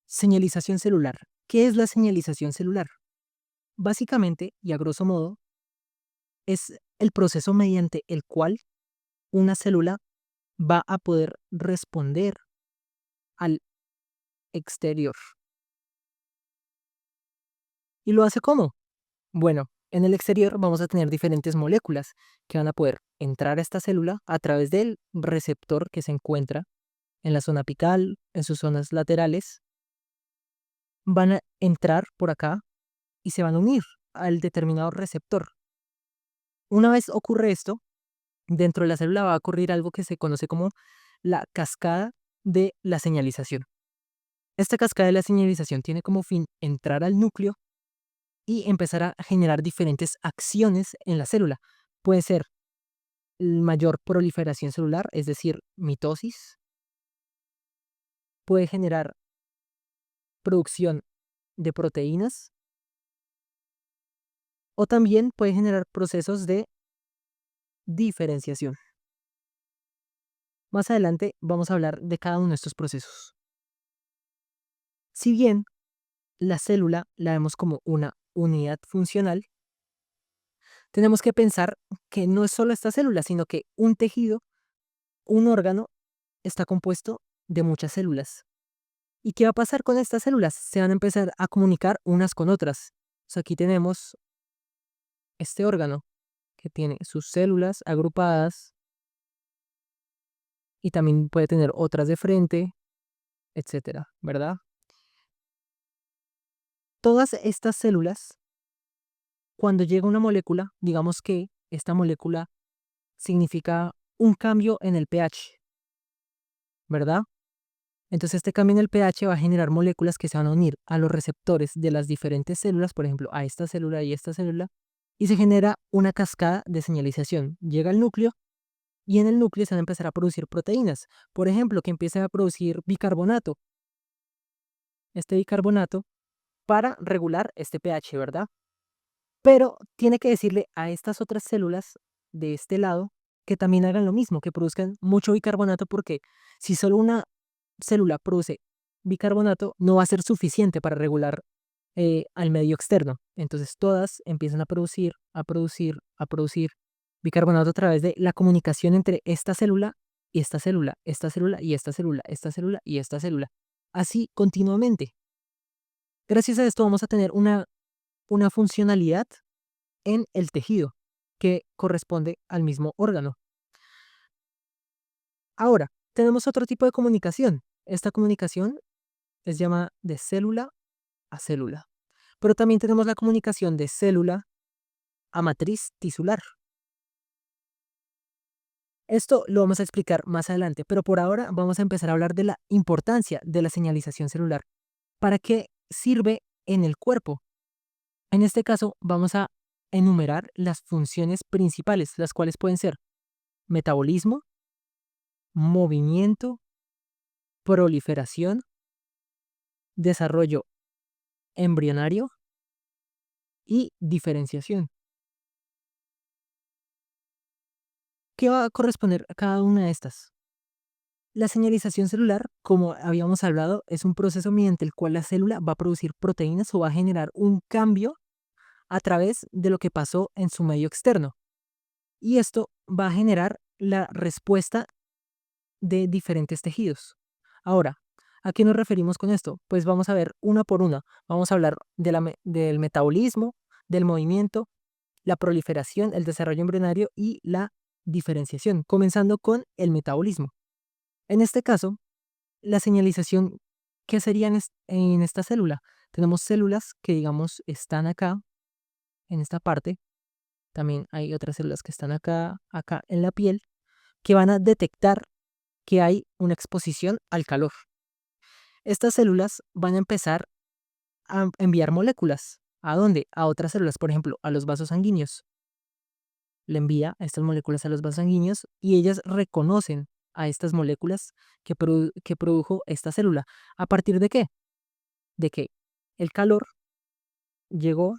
Señalización celular. ¿Qué es la señalización celular? Básicamente, y a grosso modo, es el proceso mediante el cual una célula va a poder responder al exterior. ¿Y lo hace cómo? Bueno, en el exterior vamos a tener diferentes moléculas que van a poder entrar a esta célula a través del receptor que se encuentra en la zona apical, en sus zonas laterales. Van a entrar por acá y se van a unir al determinado receptor. Una vez ocurre esto, dentro de la célula va a ocurrir algo que se conoce como la cascada de la señalización. Esta cascada de la señalización tiene como fin entrar al núcleo y empezar a generar diferentes acciones en la célula. Puede ser mayor proliferación celular, es decir, mitosis. Puede generar producción de proteínas o también puede generar procesos de diferenciación. Más adelante vamos a hablar de cada uno de estos procesos. Si bien la célula la vemos como una unidad funcional, tenemos que pensar que no es solo esta célula, sino que un tejido, un órgano, está compuesto de muchas células. ¿Y qué va a pasar con estas células? Se van a empezar a comunicar unas con otras. O sea, aquí tenemos este órgano que tiene sus células agrupadas y también puede tener otras de frente, etcétera, ¿verdad? Todas estas células, cuando llega una molécula, digamos que esta molécula significa un cambio en el pH, ¿verdad? Entonces este cambio en el pH va a generar moléculas que se van a unir a los receptores de las diferentes células, por ejemplo, a esta célula, y se genera una cascada de señalización. Llega al núcleo y en el núcleo se van a empezar a producir proteínas. Por ejemplo, que empiece a producir bicarbonato. Este bicarbonato para regular este pH, ¿verdad? Pero tiene que decirle a estas otras células de este lado que también hagan lo mismo, que produzcan mucho bicarbonato, porque si solo una célula produce bicarbonato, no va a ser suficiente para regular al medio externo. Entonces todas empiezan a producir bicarbonato a través de la comunicación entre esta célula y esta célula, esta célula y esta célula, esta célula y esta célula. Así continuamente. Gracias a esto vamos a tener una funcionalidad en el tejido que corresponde al mismo órgano. Ahora, tenemos otro tipo de comunicación. Esta comunicación es llamada de célula a célula. Pero también tenemos la comunicación de célula a matriz tisular. Esto lo vamos a explicar más adelante, pero por ahora vamos a empezar a hablar de la importancia de la señalización celular. ¿Para qué sirve en el cuerpo? En este caso vamos a enumerar las funciones principales, las cuales pueden ser metabolismo, movimiento, proliferación, desarrollo embrionario y diferenciación. ¿Qué va a corresponder a cada una de estas? La señalización celular, como habíamos hablado, es un proceso mediante el cual la célula va a producir proteínas o va a generar un cambio a través de lo que pasó en su medio externo. Y esto va a generar la respuesta de diferentes tejidos. Ahora, ¿a qué nos referimos con esto? Pues vamos a ver una por una. Vamos a hablar del metabolismo, del movimiento, la proliferación, el desarrollo embrionario y la diferenciación, comenzando con el metabolismo. En este caso, la señalización, ¿qué sería en esta célula? Tenemos células que, digamos, están acá, en esta parte. También hay otras células que están acá, acá en la piel, que van a detectar que hay una exposición al calor. Estas células van a empezar a enviar moléculas. ¿A dónde? A otras células, por ejemplo, a los vasos sanguíneos. Le envía estas moléculas a los vasos sanguíneos y ellas reconocen a estas moléculas que produjo esta célula. ¿A partir de qué? De que el calor llegó,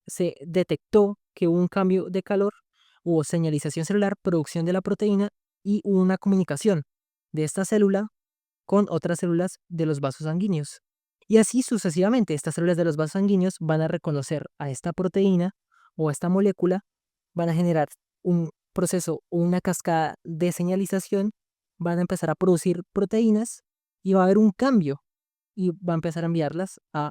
se detectó que hubo un cambio de calor, hubo señalización celular, producción de la proteína y hubo una comunicación de esta célula con otras células de los vasos sanguíneos. Y así sucesivamente, estas células de los vasos sanguíneos van a reconocer a esta proteína o a esta molécula, van a generar un proceso o una cascada de señalización, van a empezar a producir proteínas y va a haber un cambio y va a empezar a enviarlas a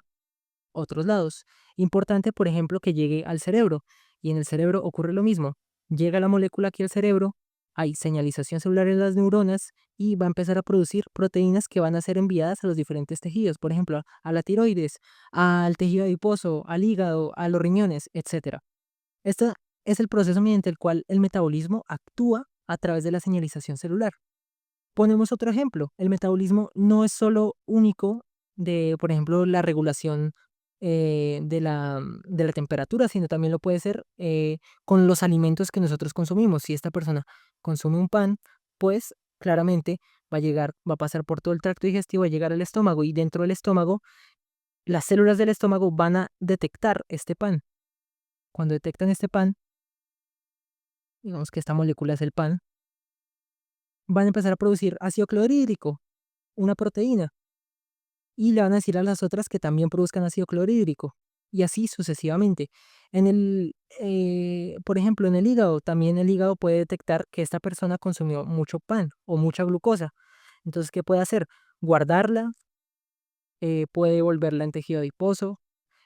otros lados. Importante, por ejemplo, que llegue al cerebro y en el cerebro ocurre lo mismo. Llega la molécula aquí al cerebro, hay señalización celular en las neuronas y va a empezar a producir proteínas que van a ser enviadas a los diferentes tejidos, por ejemplo, a la tiroides, al tejido adiposo, al hígado, a los riñones, etcétera. Este es el proceso mediante el cual el metabolismo actúa a través de la señalización celular. Ponemos otro ejemplo. El metabolismo no es solo único de, por ejemplo, la regulación de la temperatura, sino también lo puede ser con los alimentos que nosotros consumimos. Si esta persona consume un pan, pues claramente va a pasar por todo el tracto digestivo, va a llegar al estómago y dentro del estómago, las células del estómago van a detectar este pan. Cuando detectan este pan, digamos que esta molécula es el pan, van a empezar a producir ácido clorhídrico, una proteína, y le van a decir a las otras que también produzcan ácido clorhídrico, y así sucesivamente. Por ejemplo, en el hígado, también el hígado puede detectar que esta persona consumió mucho pan o mucha glucosa. Entonces, ¿qué puede hacer? Guardarla, puede volverla en tejido adiposo,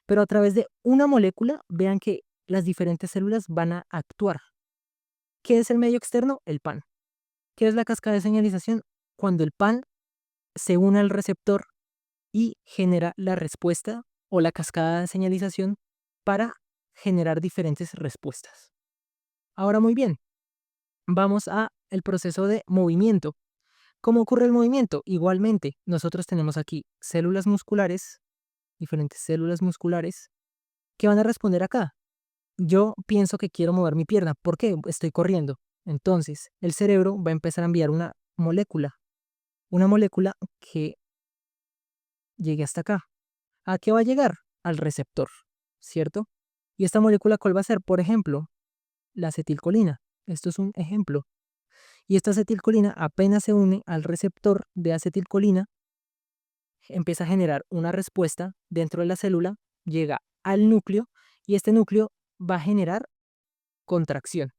pero a través de una molécula, vean que las diferentes células van a actuar. ¿Qué es el medio externo? El pan. ¿Qué es la cascada de señalización? Cuando el pan se une al receptor y genera la respuesta o la cascada de señalización para generar diferentes respuestas. Ahora muy bien, vamos a el proceso de movimiento. ¿Cómo ocurre el movimiento? Igualmente, nosotros tenemos aquí células musculares, diferentes células musculares, que van a responder acá. Yo pienso que quiero mover mi pierna. ¿Por qué? Estoy corriendo. Entonces, el cerebro va a empezar a enviar una molécula que llegue hasta acá. ¿A qué va a llegar? Al receptor, ¿cierto? ¿Y esta molécula cuál va a ser? Por ejemplo, la acetilcolina. Esto es un ejemplo. Y esta acetilcolina apenas se une al receptor de acetilcolina, empieza a generar una respuesta dentro de la célula, llega al núcleo y este núcleo va a generar contracción.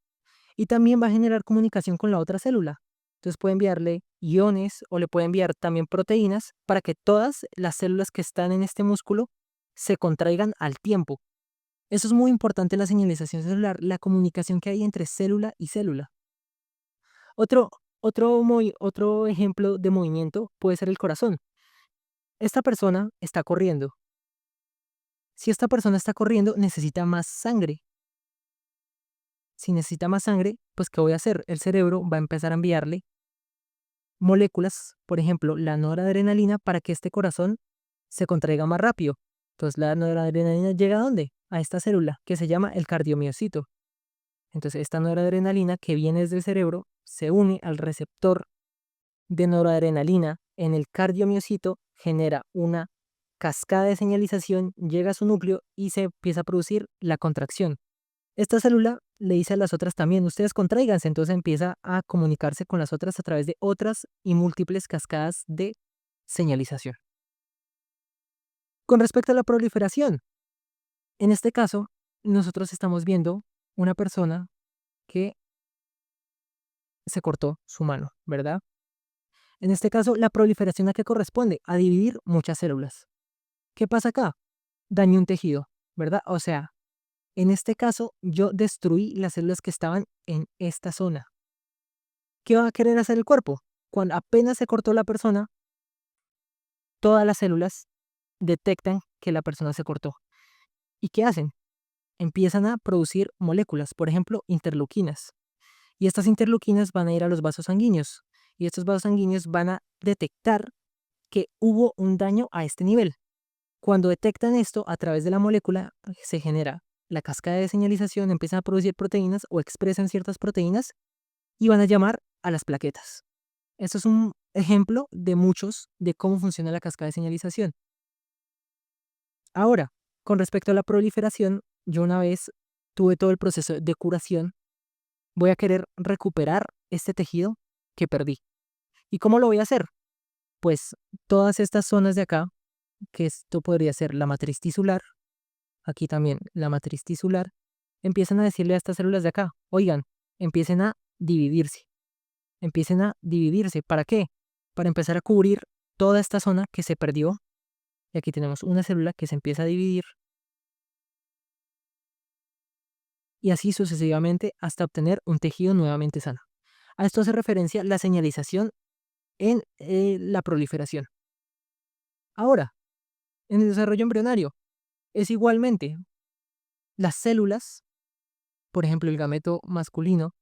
Y también va a generar comunicación con la otra célula. Entonces puede enviarle iones o le puede enviar también proteínas para que todas las células que están en este músculo se contraigan al tiempo. Eso es muy importante en la señalización celular, la comunicación que hay entre célula y célula. Otro, otro ejemplo de movimiento puede ser el corazón. Esta persona está corriendo. Si esta persona está corriendo, necesita más sangre. Si necesita más sangre, pues ¿qué voy a hacer? El cerebro va a empezar a enviarle moléculas, por ejemplo, la noradrenalina, para que este corazón se contraiga más rápido. Entonces la noradrenalina llega ¿a dónde? A esta célula que se llama el cardiomiocito. Entonces esta noradrenalina que viene desde el cerebro se une al receptor de noradrenalina en el cardiomiocito, genera una cascada de señalización, llega a su núcleo y se empieza a producir la contracción. Esta célula le dice a las otras también, ustedes contráiganse, entonces empieza a comunicarse con las otras a través de otras y múltiples cascadas de señalización. Con respecto a la proliferación, en este caso, nosotros estamos viendo una persona que se cortó su mano, ¿verdad? En este caso, la proliferación a qué corresponde? A dividir muchas células. ¿Qué pasa acá? Dañé un tejido, ¿verdad? O sea, en este caso, yo destruí las células que estaban en esta zona. ¿Qué va a querer hacer el cuerpo? Cuando apenas se cortó la persona, todas las células detectan que la persona se cortó. ¿Y qué hacen? Empiezan a producir moléculas, por ejemplo, interleuquinas. Y estas interleuquinas van a ir a los vasos sanguíneos. Y estos vasos sanguíneos van a detectar que hubo un daño a este nivel. Cuando detectan esto, a través de la molécula se genera la cascada de señalización, empiezan a producir proteínas o expresan ciertas proteínas y van a llamar a las plaquetas. Esto es un ejemplo de muchos de cómo funciona la cascada de señalización. Ahora, con respecto a la proliferación, yo una vez tuve todo el proceso de curación, voy a querer recuperar este tejido que perdí. ¿Y cómo lo voy a hacer? Pues todas estas zonas de acá, que esto podría ser la matriz tisular, aquí también la matriz tisular, empiezan a decirle a estas células de acá, oigan, empiecen a dividirse, empiecen a dividirse. ¿Para qué? Para empezar a cubrir toda esta zona que se perdió. Y aquí tenemos una célula que se empieza a dividir y así sucesivamente hasta obtener un tejido nuevamente sano. A esto hace referencia la señalización en la proliferación. Ahora, en el desarrollo embrionario, es igualmente las células, por ejemplo, el gameto masculino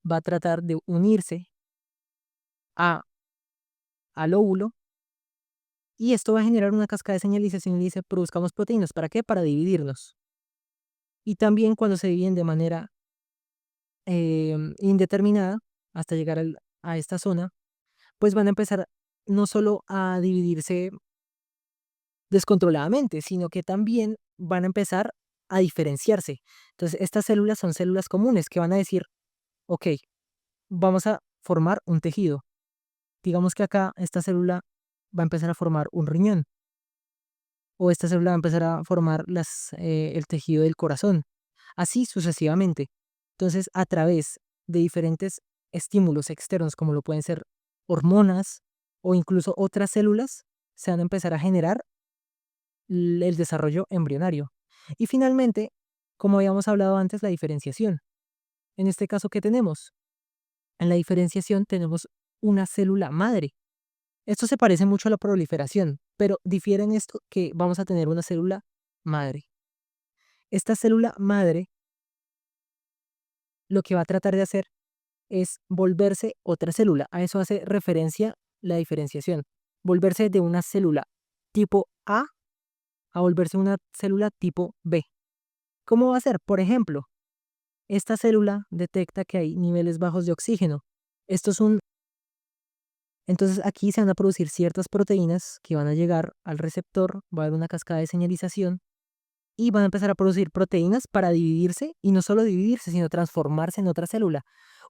va a tratar de unirse a, al óvulo y esto va a generar una cascada de señalización y dice, produzcamos proteínas. ¿Para qué? Para dividirnos. Y también cuando se dividen de manera indeterminada hasta llegar a esta zona, pues van a empezar no solo a dividirse descontroladamente, sino que también van a empezar a diferenciarse. Entonces, estas células son células comunes que van a decir, ok, vamos a formar un tejido. Digamos que acá esta célula va a empezar a formar un riñón o esta célula va a empezar a formar el tejido del corazón, así sucesivamente. Entonces, a través de diferentes estímulos externos, como lo pueden ser hormonas o incluso otras células, se van a empezar a generar el desarrollo embrionario. Y finalmente, como habíamos hablado antes, la diferenciación. En este caso, ¿qué tenemos? En la diferenciación tenemos una célula madre. Esto se parece mucho a la proliferación, pero difiere en esto que vamos a tener una célula madre. Esta célula madre lo que va a tratar de hacer es volverse otra célula. A eso hace referencia la diferenciación. Volverse de una célula tipo a volverse una célula tipo B. ¿Cómo va a ser? Por ejemplo, esta célula detecta que hay niveles bajos de oxígeno. Esto es un... Entonces aquí se van a producir ciertas proteínas que van a llegar al receptor, va a haber una cascada de señalización y van a empezar a producir proteínas para dividirse y no solo dividirse, sino transformarse en otra célula.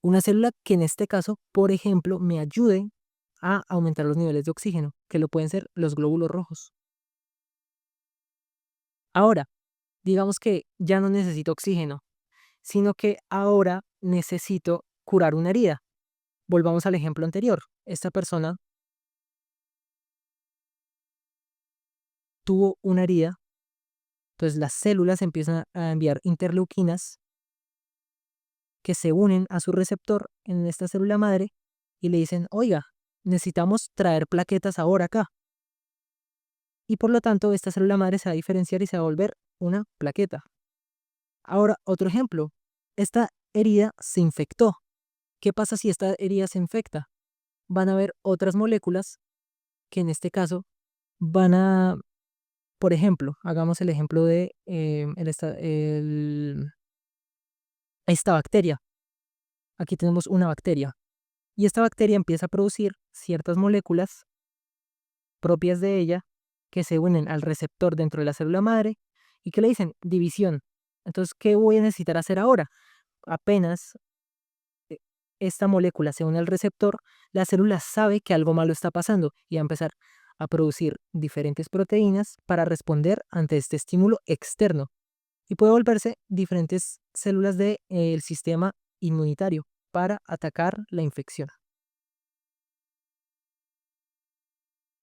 Una célula que en este caso, por ejemplo, me ayude a aumentar los niveles de oxígeno, que lo pueden ser los glóbulos rojos. Ahora, digamos que ya no necesito oxígeno, sino que ahora necesito curar una herida. Volvamos al ejemplo anterior. Esta persona tuvo una herida, entonces las células empiezan a enviar interleuquinas que se unen a su receptor en esta célula madre y le dicen, oiga, necesitamos traer plaquetas ahora acá. Y por lo tanto, esta célula madre se va a diferenciar y se va a volver una plaqueta. Ahora, otro ejemplo. Esta herida se infectó. ¿Qué pasa si esta herida se infecta? Van a haber otras moléculas que en este caso van a, por ejemplo, hagamos el ejemplo de esta bacteria. Aquí tenemos una bacteria y esta bacteria empieza a producir ciertas moléculas propias de ella que se unen al receptor dentro de la célula madre y que le dicen división. Entonces, ¿qué voy a necesitar hacer ahora? Apenas eh, esta molécula se une al receptor, la célula sabe que algo malo está pasando y va a empezar a producir diferentes proteínas para responder ante este estímulo externo y puede volverse diferentes células del sistema inmunitario para atacar la infección.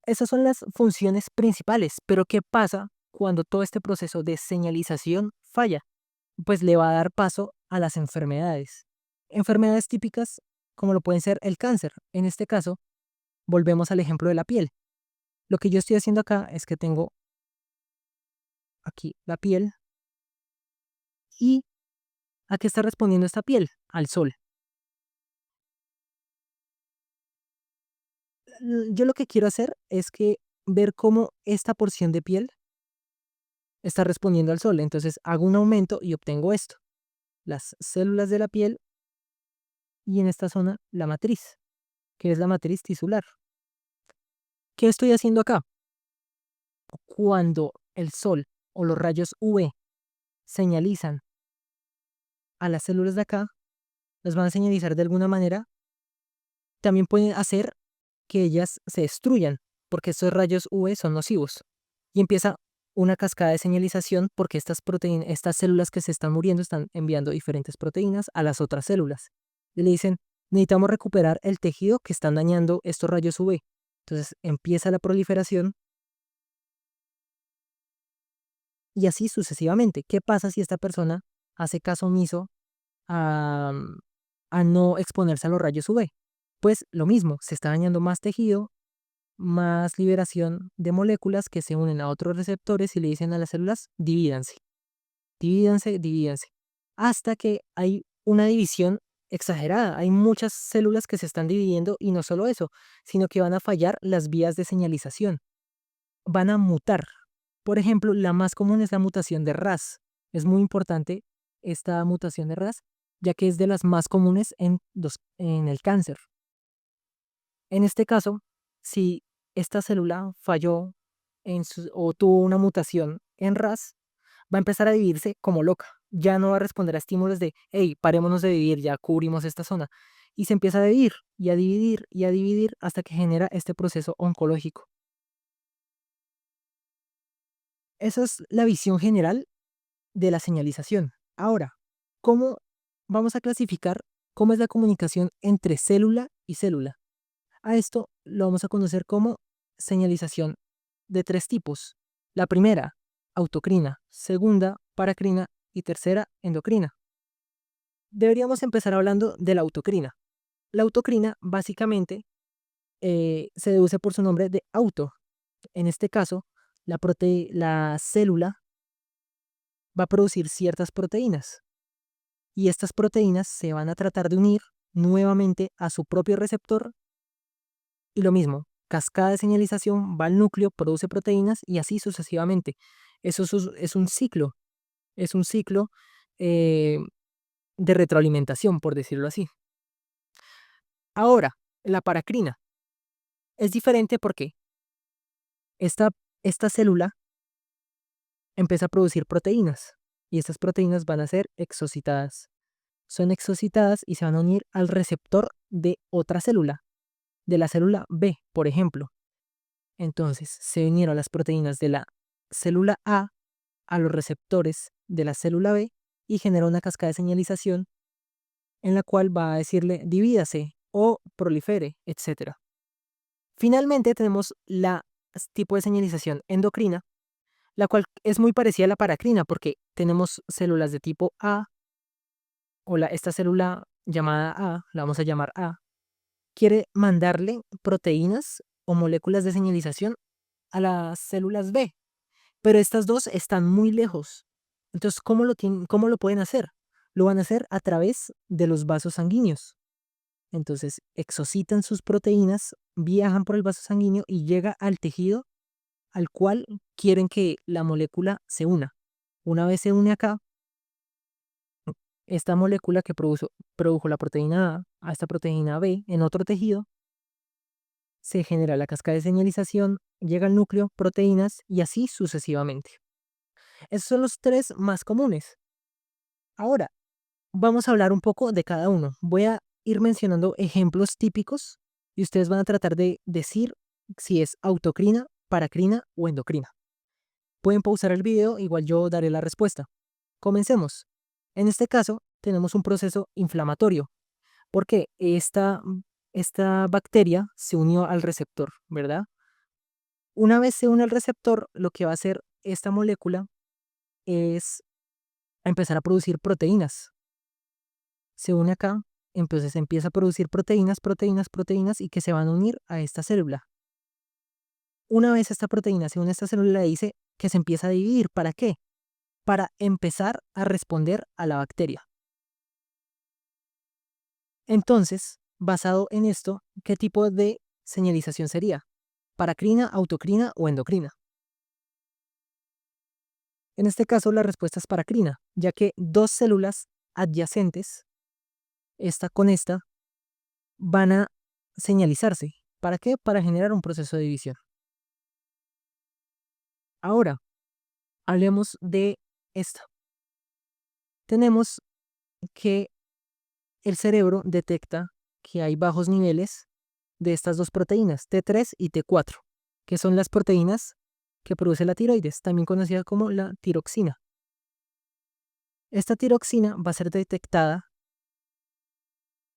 Esas son las funciones principales, pero ¿qué pasa cuando todo este proceso de señalización falla? Pues le va a dar paso a las enfermedades. Enfermedades típicas como lo pueden ser el cáncer. En este caso, volvemos al ejemplo de la piel. Lo que yo estoy haciendo acá es que tengo aquí la piel y ¿a qué está respondiendo esta piel? Al sol. Yo lo que quiero hacer es que ver cómo esta porción de piel está respondiendo al sol. Entonces hago un aumento y obtengo esto. Las células de la piel y en esta zona la matriz, que es la matriz tisular. ¿Qué estoy haciendo acá? Cuando el sol o los rayos UV señalizan a las células de acá, las van a señalizar de alguna manera, también pueden hacer que ellas se destruyan, porque estos rayos UV son nocivos. Y empieza una cascada de señalización porque estas células que se están muriendo están enviando diferentes proteínas a las otras células. Y le dicen, necesitamos recuperar el tejido que están dañando estos rayos UV. Entonces empieza la proliferación y así sucesivamente. ¿Qué pasa si esta persona hace caso omiso a, a no exponerse a los rayos UV? Pues lo mismo, se está dañando más tejido, más liberación de moléculas que se unen a otros receptores y le dicen a las células, divídanse, divídanse, divídanse, hasta que hay una división exagerada. Hay muchas células que se están dividiendo y no solo eso, sino que van a fallar las vías de señalización, van a mutar. Por ejemplo, la más común es la mutación de RAS. Es muy importante esta mutación de RAS, ya que es de las más comunes en el cáncer. En este caso, si esta célula falló o tuvo una mutación en RAS, va a empezar a dividirse como loca. Ya no va a responder a estímulos de, hey, parémonos de dividir, ya cubrimos esta zona. Y se empieza a dividir y a dividir y a dividir hasta que genera este proceso oncológico. Esa es la visión general de la señalización. Ahora, ¿cómo vamos a clasificar cómo es la comunicación entre célula y célula? A esto lo vamos a conocer como señalización de tres tipos. La primera, autocrina, segunda, paracrina y tercera, endocrina. Deberíamos empezar hablando de la autocrina. La autocrina básicamente se deduce por su nombre de auto. En este caso, la célula va a producir ciertas proteínas y estas proteínas se van a tratar de unir nuevamente a su propio receptor y lo mismo, cascada de señalización, va al núcleo, produce proteínas y así sucesivamente. Eso es un ciclo eh, de retroalimentación, por decirlo así. Ahora, la paracrina es diferente porque esta, esta célula empieza a producir proteínas y estas proteínas van a ser exocitadas. Son exocitadas y se van a unir al receptor de otra célula, de la célula B, por ejemplo. Entonces, se unieron las proteínas de la célula a los receptores de la célula B y genera una cascada de señalización en la cual va a decirle divídase o prolifere, etc. Finalmente tenemos la tipo de señalización endocrina, la cual es muy parecida a la paracrina porque tenemos células de tipo A o esta célula llamada A, la vamos a llamar A, quiere mandarle proteínas o moléculas de señalización a las células B, pero estas dos están muy lejos. Entonces, ¿cómo lo pueden hacer? Lo van a hacer a través de los vasos sanguíneos. Entonces, exocitan sus proteínas, viajan por el vaso sanguíneo y llega al tejido al cual quieren que la molécula se una. Una vez se une acá, esta molécula que produjo la proteína A esta proteína B en otro tejido, se genera la cascada de señalización, llega al núcleo, proteínas y así sucesivamente. Esos son los tres más comunes. Ahora, vamos a hablar un poco de cada uno. Voy a ir mencionando ejemplos típicos y ustedes van a tratar de decir si es autocrina, paracrina o endocrina. Pueden pausar el video, igual yo daré la respuesta. Comencemos. En este caso, tenemos un proceso inflamatorio, porque esta bacteria se unió al receptor, ¿verdad? Una vez se une al receptor, lo que va a hacer esta molécula es empezar a producir proteínas. Se une acá, entonces empieza a producir proteínas, proteínas, proteínas y que se van a unir a esta célula. Una vez esta proteína se une a esta célula, dice que se empieza a dividir. ¿Para qué? Para empezar a responder a la bacteria. Entonces, basado en esto, ¿qué tipo de señalización sería? ¿Paracrina, autocrina o endocrina? En este caso, la respuesta es paracrina, ya que dos células adyacentes, esta con esta, van a señalizarse. ¿Para qué? Para generar un proceso de división. Ahora, hablemos de esta. Tenemos que el cerebro detecta que hay bajos niveles de estas dos proteínas, T3 y T4, que son las proteínas que produce la tiroides, también conocida como la tiroxina. Esta tiroxina va a ser detectada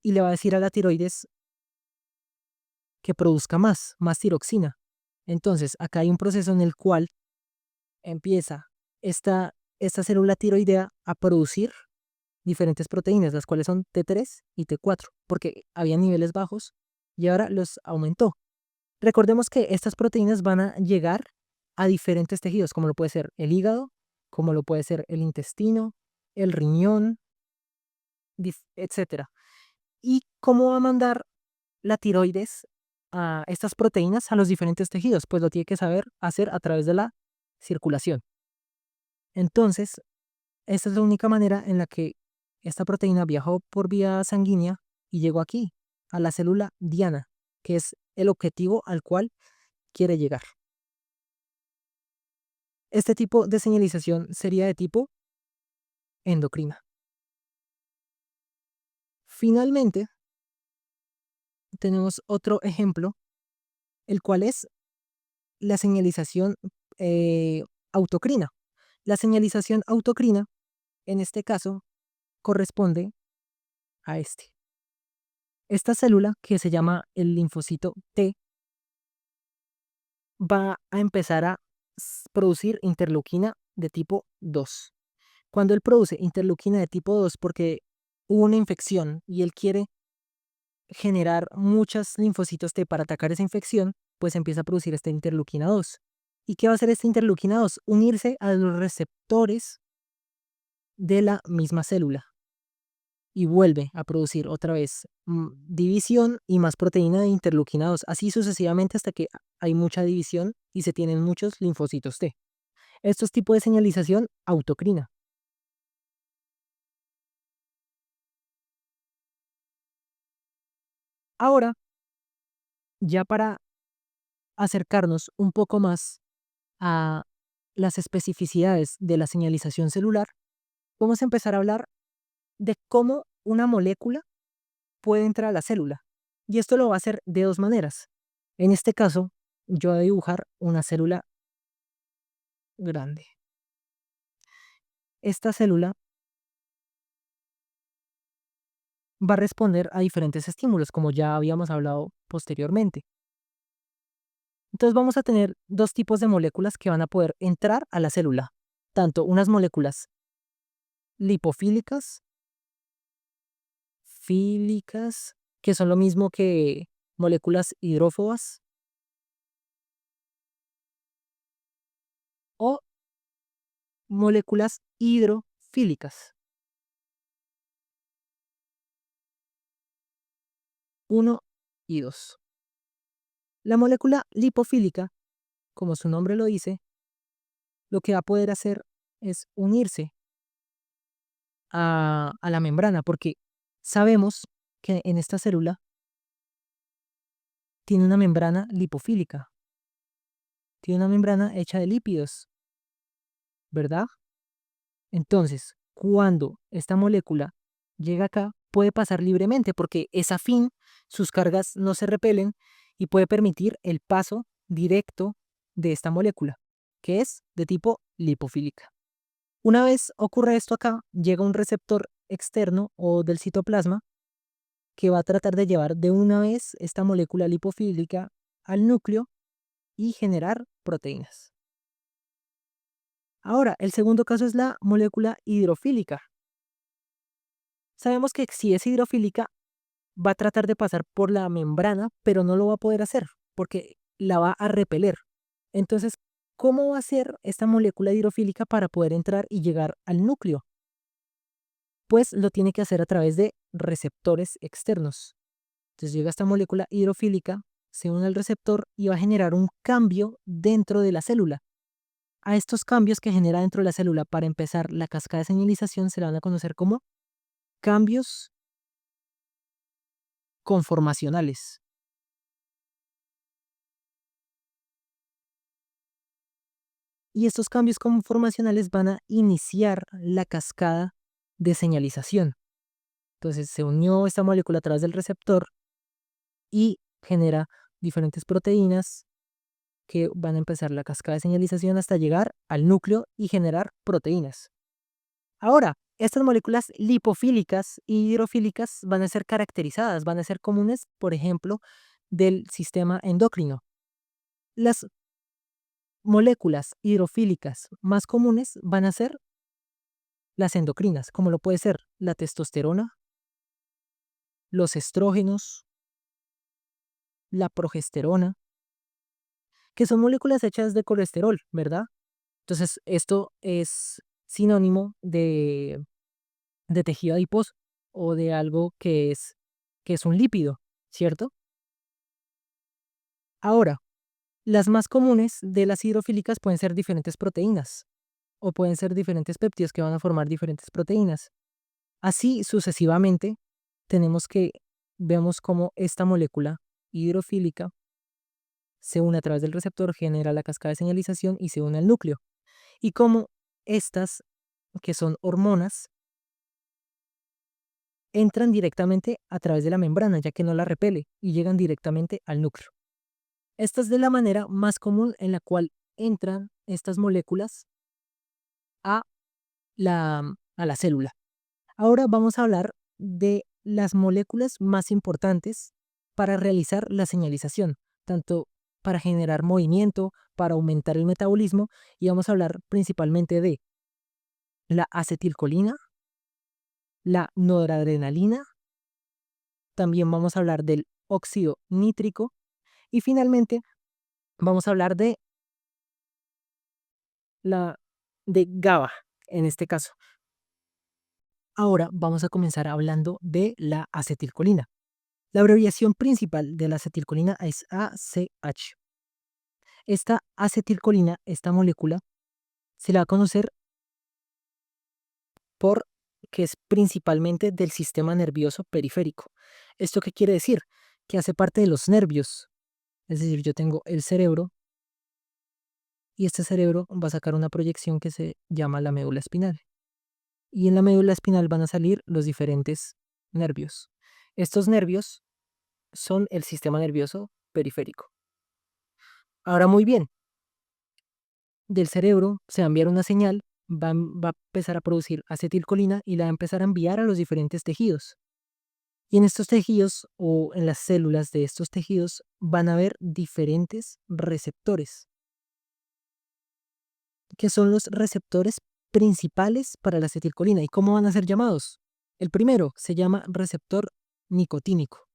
y le va a decir a la tiroides que produzca más tiroxina. Entonces, acá hay un proceso en el cual empieza esta célula tiroidea a producir diferentes proteínas, las cuales son T3 y T4, porque había niveles bajos y ahora los aumentó. Recordemos que estas proteínas van a llegar a diferentes tejidos, como lo puede ser el hígado, como lo puede ser el intestino, el riñón, etc. ¿Y cómo va a mandar la tiroides a estas proteínas a los diferentes tejidos? Pues lo tiene que saber hacer a través de la circulación. Entonces, esta es la única manera en la que esta proteína viajó por vía sanguínea y llegó aquí, a la célula diana, que es el objetivo al cual quiere llegar. Este tipo de señalización sería de tipo endocrina. Finalmente, tenemos otro ejemplo, el cual es la señalización autocrina. La señalización autocrina, en este caso, corresponde a este. Esta célula, que se llama el linfocito T, va a empezar a producir interleuquina de tipo 2. Cuando él produce interleuquina de tipo 2 porque hubo una infección y él quiere generar muchos linfocitos T para atacar esa infección, pues empieza a producir esta interleuquina 2. ¿Y qué va a hacer esta interleuquina 2? Unirse a los receptores de la misma célula y vuelve a producir otra vez división y más proteína de interleuquina 2, así sucesivamente hasta que hay mucha división y se tienen muchos linfocitos T. Esto es tipo de señalización autocrina. Ahora, ya para acercarnos un poco más a las especificidades de la señalización celular, vamos a empezar a hablar de cómo una molécula puede entrar a la célula. Y esto lo va a hacer de dos maneras. En este caso, yo voy a dibujar una célula grande. Esta célula va a responder a diferentes estímulos, como ya habíamos hablado posteriormente. Entonces vamos a tener dos tipos de moléculas que van a poder entrar a la célula, tanto unas moléculas lipofílicas, fílicas, que son lo mismo que moléculas hidrófobas, o moléculas hidrofílicas. 1 y 2. La molécula lipofílica, como su nombre lo dice, lo que va a poder hacer es unirse a la membrana, porque sabemos que en esta célula tiene una membrana lipofílica, tiene una membrana hecha de lípidos, ¿verdad? Entonces, cuando esta molécula llega acá, puede pasar libremente porque es afín, sus cargas no se repelen y puede permitir el paso directo de esta molécula, que es de tipo lipofílica. Una vez ocurre esto acá, llega un receptor externo o del citoplasma que va a tratar de llevar de una vez esta molécula lipofílica al núcleo y generar proteínas. Ahora, el segundo caso es la molécula hidrofílica. Sabemos que si es hidrofílica, va a tratar de pasar por la membrana, pero no lo va a poder hacer porque la va a repeler. Entonces, ¿cómo va a ser esta molécula hidrofílica para poder entrar y llegar al núcleo? Pues lo tiene que hacer a través de receptores externos. Entonces llega esta molécula hidrofílica, se une al receptor y va a generar un cambio dentro de la célula. A estos cambios que genera dentro de la célula para empezar la cascada de señalización se la van a conocer como cambios conformacionales. Y estos cambios conformacionales van a iniciar la cascada de señalización. Entonces se unió esta molécula a través del receptor y genera diferentes proteínas que van a empezar la cascada de señalización hasta llegar al núcleo y generar proteínas. Ahora, estas moléculas lipofílicas y hidrofílicas van a ser caracterizadas, van a ser comunes, por ejemplo, del sistema endocrino. Las moléculas hidrofílicas más comunes van a ser las endocrinas, como lo puede ser la testosterona, los estrógenos, la progesterona, que son moléculas hechas de colesterol, ¿verdad? Entonces, esto es sinónimo de tejido adiposo o de algo que es un lípido, ¿cierto? Ahora, las más comunes de las hidrofílicas pueden ser diferentes proteínas o pueden ser diferentes péptidos que van a formar diferentes proteínas. Así sucesivamente, tenemos que vemos cómo esta molécula hidrofílica se une a través del receptor, genera la cascada de señalización y se une al núcleo. Y cómo estas, que son hormonas, entran directamente a través de la membrana, ya que no la repele, y llegan directamente al núcleo. Esta es de la manera más común en la cual entran estas moléculas a la célula. Ahora vamos a hablar de las moléculas más importantes para realizar la señalización, tanto para generar movimiento, para aumentar el metabolismo, y vamos a hablar principalmente de la acetilcolina, la noradrenalina, también vamos a hablar del óxido nítrico y finalmente vamos a hablar la de GABA en este caso. Ahora vamos a comenzar hablando de la acetilcolina. La abreviación principal de la acetilcolina es ACH. Esta acetilcolina, esta molécula, se la va a conocer por que es principalmente del sistema nervioso periférico. ¿Esto qué quiere decir? Que hace parte de los nervios. Es decir, yo tengo el cerebro y este cerebro va a sacar una proyección que se llama la médula espinal. Y en la médula espinal van a salir los diferentes nervios. Estos nervios son el sistema nervioso periférico. Ahora muy bien, del cerebro se va a enviar una señal, va a empezar a producir acetilcolina y la va a empezar a enviar a los diferentes tejidos. Y en estos tejidos o en las células de estos tejidos van a haber diferentes receptores, que son los receptores principales para la acetilcolina. ¿Y cómo van a ser llamados? El primero se llama receptor nicotínico.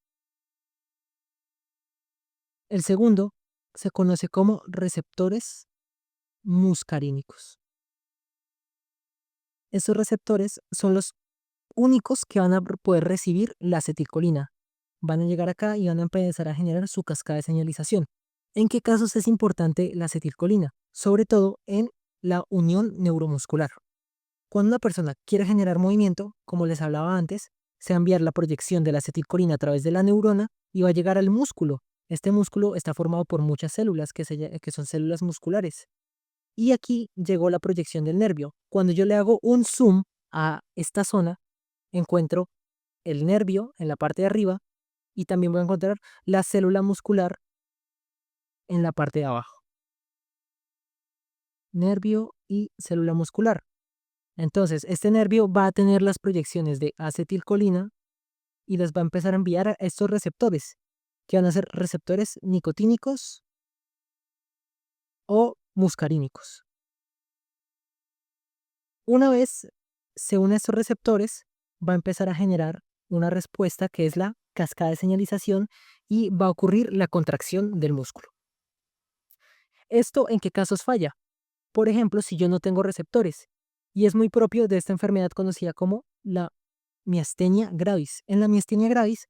El segundo se conoce como receptores muscarínicos. Estos receptores son los únicos que van a poder recibir la acetilcolina. Van a llegar acá y van a empezar a generar su cascada de señalización. ¿En qué casos es importante la acetilcolina? Sobre todo en la unión neuromuscular. Cuando una persona quiere generar movimiento, como les hablaba antes, se va a enviar la proyección de la acetilcolina a través de la neurona y va a llegar al músculo. Este músculo está formado por muchas células que son células musculares. Y aquí llegó la proyección del nervio. Cuando yo le hago un zoom a esta zona, encuentro el nervio en la parte de arriba y también voy a encontrar la célula muscular en la parte de abajo. Nervio y célula muscular. Entonces, este nervio va a tener las proyecciones de acetilcolina y las va a empezar a enviar a estos receptores, que van a ser receptores nicotínicos o muscarínicos. Una vez se une a estos receptores, va a empezar a generar una respuesta que es la cascada de señalización y va a ocurrir la contracción del músculo. ¿Esto en qué casos falla? Por ejemplo, si yo no tengo receptores, y es muy propio de esta enfermedad conocida como la miastenia gravis. En la miastenia gravis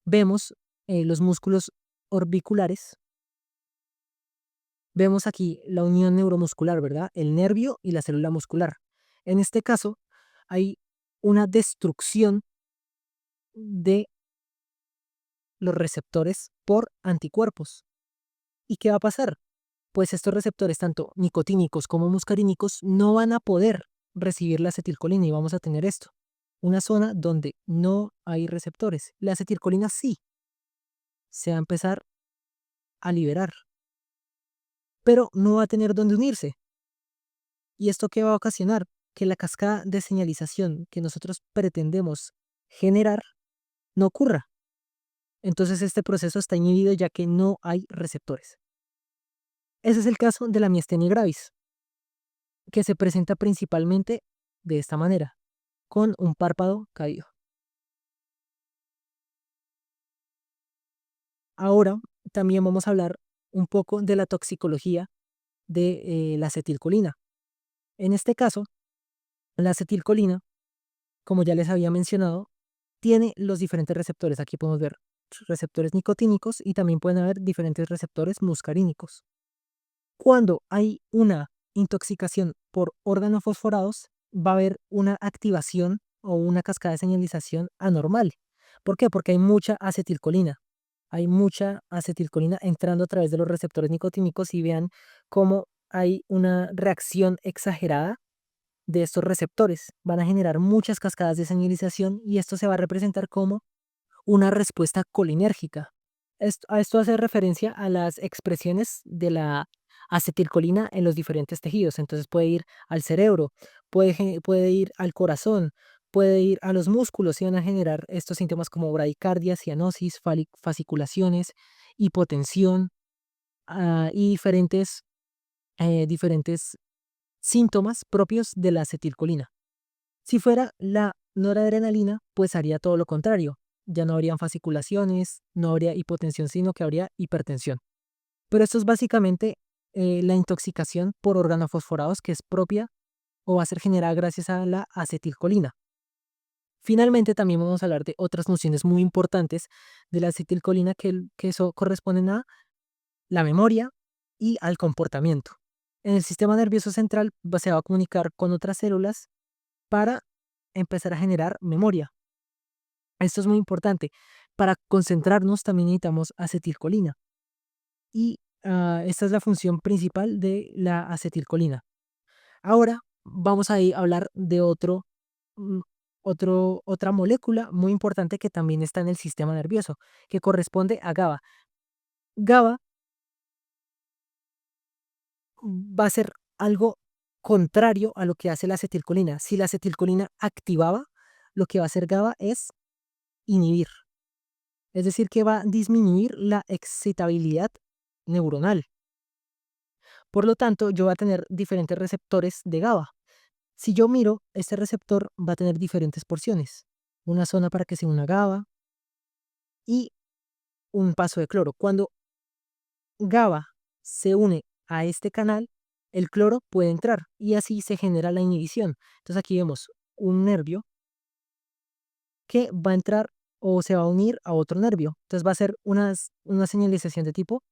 vemos los músculos orbiculares, vemos aquí la unión neuromuscular, ¿verdad? El nervio y la célula muscular. En este caso, hay una destrucción de los receptores por anticuerpos. ¿Y qué va a pasar? Pues estos receptores, tanto nicotínicos como muscarínicos, no van a poder recibir la acetilcolina y vamos a tener esto. Una zona donde no hay receptores. La acetilcolina sí. se va a empezar a liberar, pero no va a tener dónde unirse. ¿Y esto qué va a ocasionar? Que la cascada de señalización que nosotros pretendemos generar no ocurra. Entonces este proceso está inhibido ya que no hay receptores. Ese es el caso de la miastenia gravis, que se presenta principalmente de esta manera, con un párpado caído. Ahora también vamos a hablar un poco de la toxicología de la acetilcolina. En este caso, la acetilcolina, como ya les había mencionado, tiene los diferentes receptores. Aquí podemos ver receptores nicotínicos y también pueden haber diferentes receptores muscarínicos. Cuando hay una intoxicación por órganos fosforados, va a haber una activación o una cascada de señalización anormal. ¿Por qué? Porque hay mucha acetilcolina. Hay mucha acetilcolina entrando a través de los receptores nicotínicos y vean cómo hay una reacción exagerada de estos receptores. Van a generar muchas cascadas de señalización y esto se va a representar como una respuesta colinérgica. A esto hace referencia a las expresiones de la acetilcolina en los diferentes tejidos. Entonces puede ir al cerebro, puede ir al corazón, puede ir a los músculos y van a generar estos síntomas como bradicardia, cianosis, fasciculaciones, hipotensión y diferentes síntomas propios de la acetilcolina. Si fuera la noradrenalina, pues haría todo lo contrario. Ya no habrían fasciculaciones, no habría hipotensión, sino que habría hipertensión. Pero esto es básicamente la intoxicación por organofosforados que es propia o va a ser generada gracias a la acetilcolina. Finalmente, también vamos a hablar de otras funciones muy importantes de la acetilcolina que eso corresponden a la memoria y al comportamiento. En el sistema nervioso central se va a comunicar con otras células para empezar a generar memoria. Esto es muy importante. Para concentrarnos también necesitamos acetilcolina. Y esta es la función principal de la acetilcolina. Ahora vamos a hablar de mm, otra molécula muy importante que también está en el sistema nervioso, que corresponde a GABA. GABA va a ser algo contrario a lo que hace la acetilcolina. Si la acetilcolina activaba, lo que va a hacer GABA es inhibir. Es decir, que va a disminuir la excitabilidad neuronal. Por lo tanto, yo voy a tener diferentes receptores de GABA. Si yo miro, este receptor va a tener diferentes porciones. Una zona para que se una GABA y un paso de cloro. Cuando GABA se une a este canal, el cloro puede entrar y así se genera la inhibición. Entonces aquí vemos un nervio que va a entrar o se va a unir a otro nervio. Entonces va a ser una señalización de tipo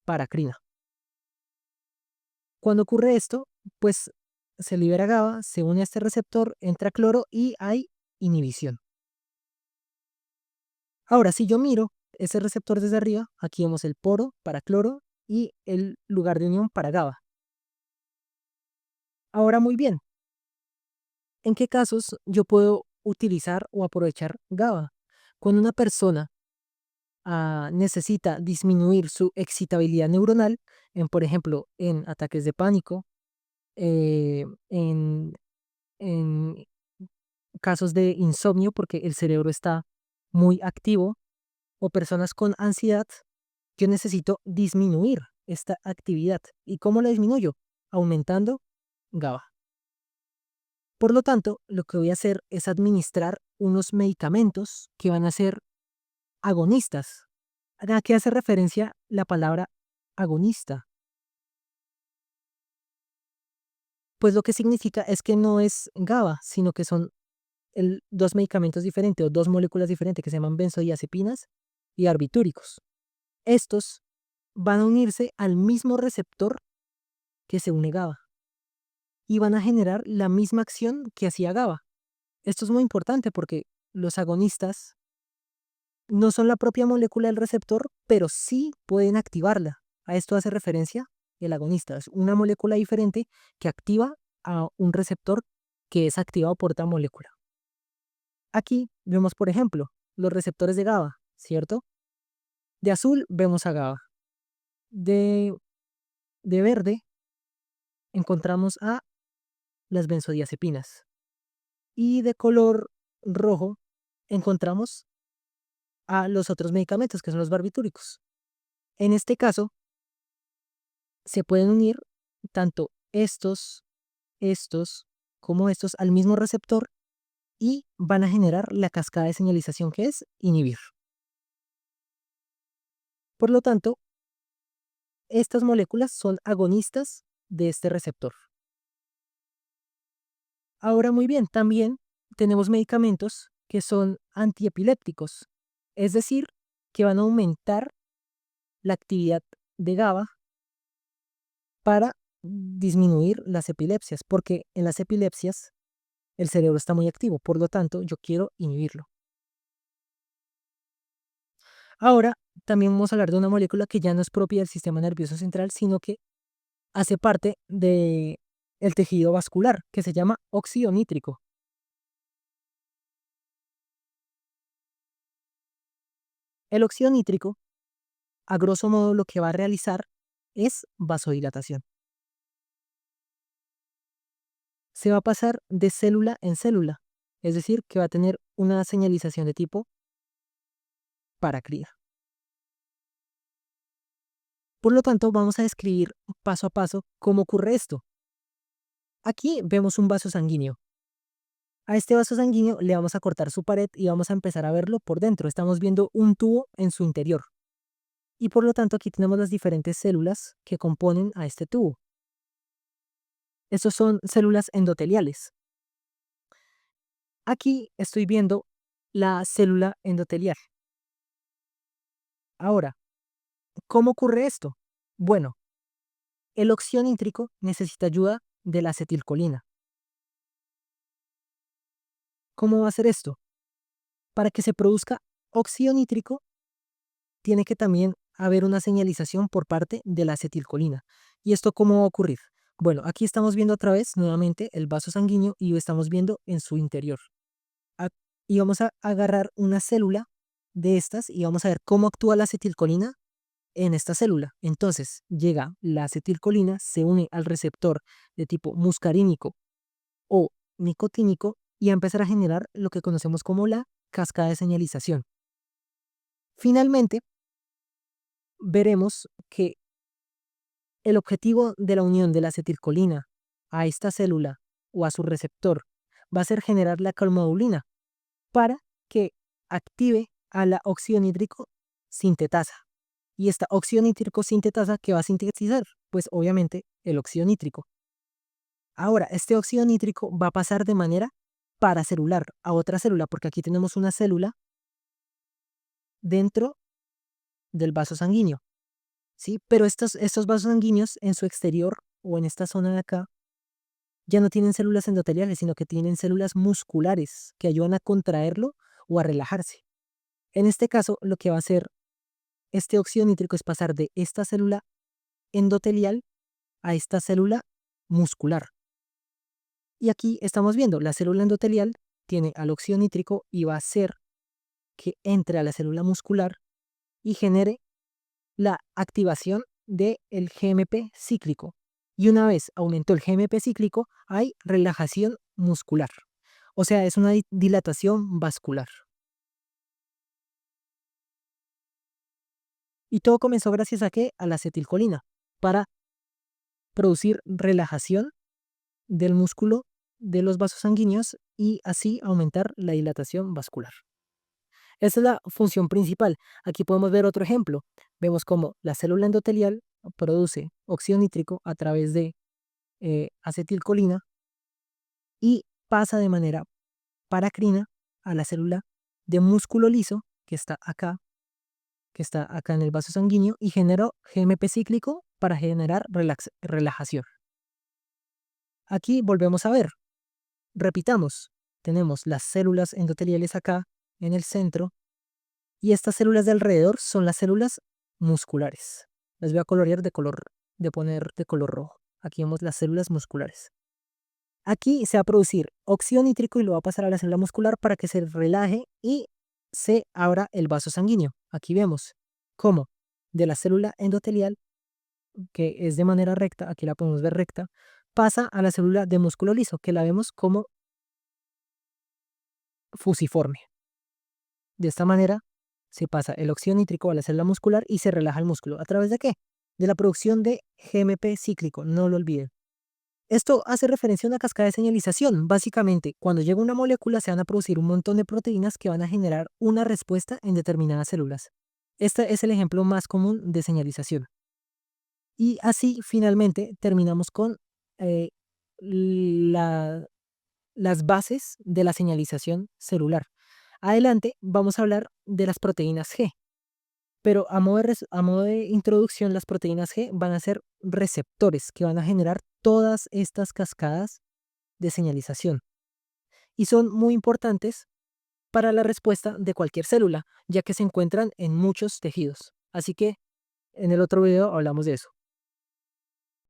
paracrina. Cuando ocurre esto, pues se libera GABA, se une a este receptor, entra cloro y hay inhibición. Ahora, si yo miro ese receptor desde arriba, aquí vemos el poro para cloro y el lugar de unión para GABA. Ahora, muy bien, ¿en qué casos yo puedo utilizar o aprovechar GABA? Cuando una persona necesita disminuir su excitabilidad neuronal, por ejemplo, en ataques de pánico, eh, en, en casos de insomnio porque el cerebro está muy activo, o personas con ansiedad, yo necesito disminuir esta actividad. ¿Y cómo la disminuyo? Aumentando GABA. Por lo tanto, lo que voy a hacer es administrar unos medicamentos que van a ser agonistas. ¿A qué hace referencia la palabra agonista? Pues lo que significa es que no es GABA, sino que son dos medicamentos diferentes o dos moléculas diferentes que se llaman benzodiazepinas y barbitúricos. Estos van a unirse al mismo receptor que se une GABA y van a generar la misma acción que hacía GABA. Esto es muy importante porque los agonistas no son la propia molécula del receptor, pero sí pueden activarla. A esto hace referencia el agonista. Es una molécula diferente que activa a un receptor que es activado por otra molécula. Aquí vemos, por ejemplo, los receptores de GABA, ¿cierto? De azul vemos a GABA. De verde encontramos a las benzodiazepinas. Y de color rojo encontramos a los otros medicamentos, que son los barbitúricos. En este caso, se pueden unir tanto estos, como estos al mismo receptor y van a generar la cascada de señalización que es inhibir. Por lo tanto, estas moléculas son agonistas de este receptor. Ahora muy bien, también tenemos medicamentos que son antiepilépticos, es decir, que van a aumentar la actividad de GABA para disminuir las epilepsias, porque en las epilepsias el cerebro está muy activo, por lo tanto yo quiero inhibirlo. Ahora también vamos a hablar de una molécula que ya no es propia del sistema nervioso central, sino que hace parte del tejido vascular, que se llama óxido nítrico. El óxido nítrico, a grosso modo, lo que va a realizar es vasodilatación. Se va a pasar de célula en célula, es decir, que va a tener una señalización de tipo paracría. Por lo tanto, vamos a describir paso a paso cómo ocurre esto. Aquí vemos un vaso sanguíneo. A este vaso sanguíneo le vamos a cortar su pared y vamos a empezar a verlo por dentro. Estamos viendo un tubo en su interior. Y por lo tanto aquí tenemos las diferentes células que componen a este tubo. Estos son células endoteliales. Aquí estoy viendo la célula endotelial. Ahora, ¿cómo ocurre esto? Bueno, el óxido nítrico necesita ayuda de la acetilcolina. ¿Cómo va a ser esto? Para que se produzca óxido nítrico, tiene que también haber una señalización por parte de la acetilcolina. ¿Y esto cómo va a ocurrir? Bueno, aquí estamos viendo otra vez nuevamente el vaso sanguíneo y lo estamos viendo en su interior. Y vamos a agarrar una célula de estas y vamos a ver cómo actúa la acetilcolina en esta célula. Entonces llega la acetilcolina, se une al receptor de tipo muscarínico o nicotínico y a empezar a generar lo que conocemos como la cascada de señalización. Finalmente, veremos que el objetivo de la unión de la acetilcolina a esta célula o a su receptor va a ser generar la calmodulina para que active a la óxido nítrico sintetasa. Y esta óxido nítrico sintetasa, ¿que va a sintetizar? Pues obviamente el óxido nítrico. Ahora, este óxido nítrico va a pasar de manera paracelular a otra célula, porque aquí tenemos una célula dentro del vaso sanguíneo, ¿sí? Pero estos vasos sanguíneos en su exterior o en esta zona de acá ya no tienen células endoteliales, sino que tienen células musculares que ayudan a contraerlo o a relajarse. En este caso, lo que va a hacer este óxido nítrico es pasar de esta célula endotelial a esta célula muscular. Y aquí estamos viendo, la célula endotelial tiene al óxido nítrico y va a hacer que entre a la célula muscular y genere la activación del GMP cíclico. Y una vez aumentó el GMP cíclico, hay relajación muscular. O sea, es una dilatación vascular. Y todo comenzó gracias a qué? A la acetilcolina, para producir relajación del músculo de los vasos sanguíneos y así aumentar la dilatación vascular. Esa es la función principal. Aquí podemos ver otro ejemplo. Vemos cómo la célula endotelial produce óxido nítrico a través de acetilcolina y pasa de manera paracrina a la célula de músculo liso que está acá en el vaso sanguíneo y genera GMP cíclico para generar relajación. Aquí volvemos a ver, repitamos, tenemos las células endoteliales acá en el centro y estas células de alrededor son las células musculares. Las voy a colorear de poner de color rojo. Aquí vemos las células musculares. Aquí se va a producir óxido nítrico y lo va a pasar a la célula muscular para que se relaje y se abra el vaso sanguíneo. Aquí vemos. como de la célula endotelial, que es de manera recta, aquí la podemos ver recta, pasa a la célula de músculo liso, que la vemos como fusiforme. De esta manera se pasa el óxido nítrico a la célula muscular y se relaja el músculo. ¿A través de qué? De la producción de GMP cíclico, no lo olviden. Esto hace referencia a una cascada de señalización. Básicamente, cuando llega una molécula se van a producir un montón de proteínas que van a generar una respuesta en determinadas células. Este es el ejemplo más común de señalización. Y así finalmente terminamos con eh, la- las bases de la señalización celular. Adelante vamos a hablar de las proteínas G, pero a modo de introducción, las proteínas G van a ser receptores que van a generar todas estas cascadas de señalización y son muy importantes para la respuesta de cualquier célula, ya que se encuentran en muchos tejidos. Así que en el otro video hablamos de eso.